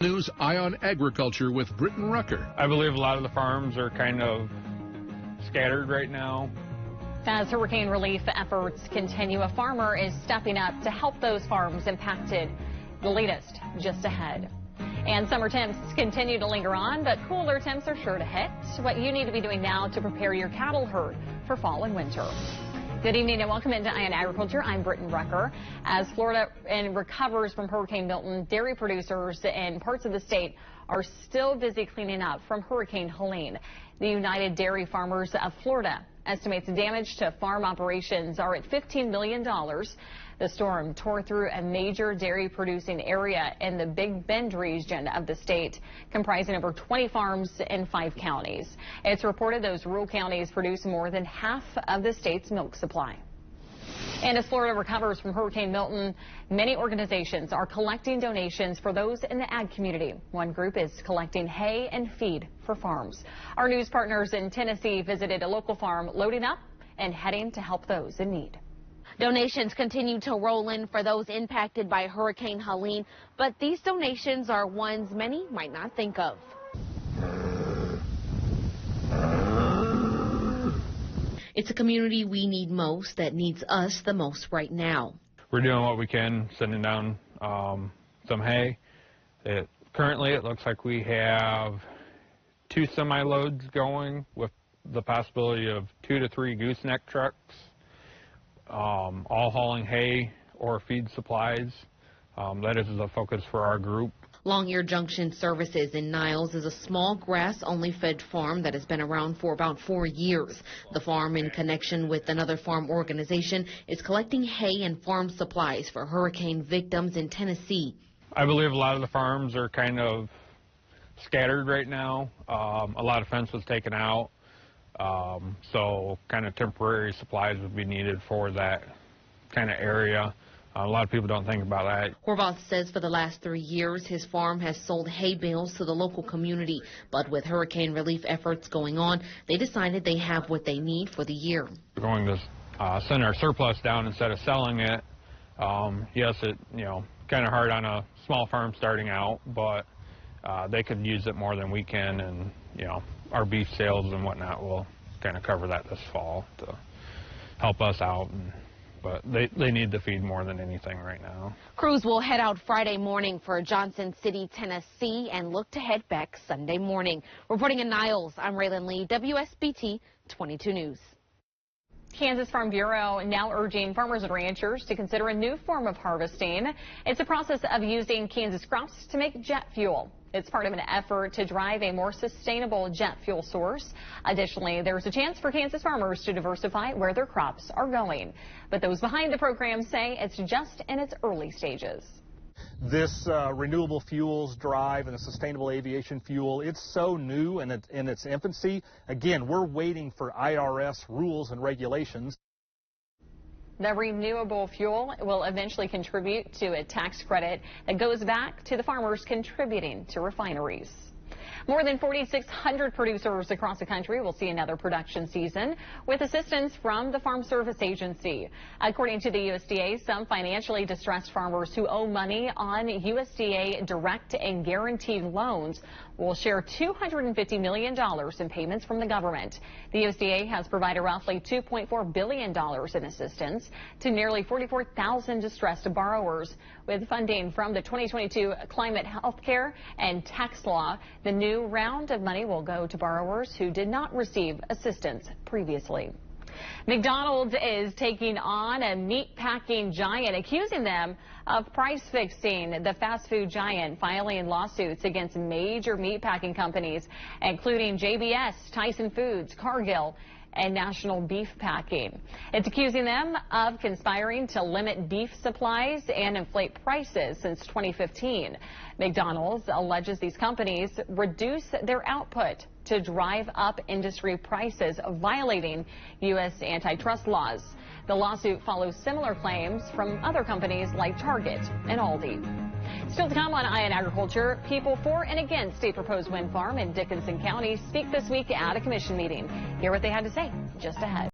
News Eye on Agriculture with Britton Rucker. I believe a lot of the farms are kind of scattered right now. As hurricane relief efforts continue, a farmer is stepping up to help those farms impacted. The latest just ahead. And summer temps continue to linger on, but cooler temps are sure to hit. What you need to be doing now to prepare your cattle herd for fall and winter. Good evening and welcome into Eye on Agriculture. I'm Britton Rucker. As Florida recovers from Hurricane Milton, dairy producers in parts of the state are still busy cleaning up from Hurricane Helene. The United Dairy Farmers of Florida estimates damage to farm operations are at $15 million. The storm tore through a major dairy producing area in the Big Bend region of the state, comprising over 20 farms in 5 counties. It's reported those rural counties produce more than half of the state's milk supply. And as Florida recovers from Hurricane Milton, many organizations are collecting donations for those in the ag community. One group is collecting hay and feed for farms. Our news partners in Tennessee visited a local farm, loading up and heading to help those in need. Donations continue to roll in for those impacted by Hurricane Helene, but these donations are ones many might not think of. It's a community we need most that needs us the most right now. We're doing what we can, sending down some hay. Currently, it looks like we have 2 semi-loads going with the possibility of 2 to 3 gooseneck trucks. All hauling hay or feed supplies. That is the focus for our group. Long-Ear Junction Services in Niles is a small grass-only fed farm that has been around for about 4 years. The farm, in connection with another farm organization, is collecting hay and farm supplies for hurricane victims in Tennessee. I believe a lot of the farms are kind of scattered right now. A lot of fence was taken out. So kind of temporary supplies would be needed for that kind of area. A lot of people don't think about that. Horvath says for the last 3 years, his farm has sold hay bales to the local community. But with hurricane relief efforts going on, they decided they have what they need for the year. We're going to send our surplus down instead of selling it. Yes, it, kind of hard on a small farm starting out, but they could use it more than we can, and, our beef sales and whatnot will kind of cover that this fall to help us out. But they need the feed more than anything right now. Crews will head out Friday morning for Johnson City, Tennessee, and look to head back Sunday morning. Reporting in Niles, I'm Raylan Lee, WSBT 22 News. Kansas Farm Bureau now urging farmers and ranchers to consider a new form of harvesting. It's a process of using Kansas crops to make jet fuel. It's part of an effort to drive a more sustainable jet fuel source. Additionally, there's a chance for Kansas farmers to diversify where their crops are going. But those behind the program say it's just in its early stages. This renewable fuels drive and the sustainable aviation fuel, it's so new and in its infancy. Again, we're waiting for IRS rules and regulations. The renewable fuel will eventually contribute to a tax credit that goes back to the farmers contributing to refineries. More than 4,600 producers across the country will see another production season with assistance from the Farm Service Agency. According to the USDA, some financially distressed farmers who owe money on USDA direct and guaranteed loans will share $250 million in payments from the government. The USDA has provided roughly $2.4 billion in assistance to nearly 44,000 distressed borrowers. With funding from the 2022 Climate Healthcare and Tax Law, the new round of money will go to borrowers who did not receive assistance previously. McDonald's is taking on a meatpacking giant, accusing them of price fixing. The fast food giant filing lawsuits against major meatpacking companies, including JBS, Tyson Foods, Cargill, and National Beef Packing. It's accusing them of conspiring to limit beef supplies and inflate prices since 2015. McDonald's alleges these companies reduce their output to drive up industry prices, violating U.S. antitrust laws. The lawsuit follows similar claims from other companies like Target and Aldi. Still to come on Eye on Agriculture, people for and against a proposed wind farm in Dickinson County speak this week at a commission meeting. Hear what they had to say just ahead.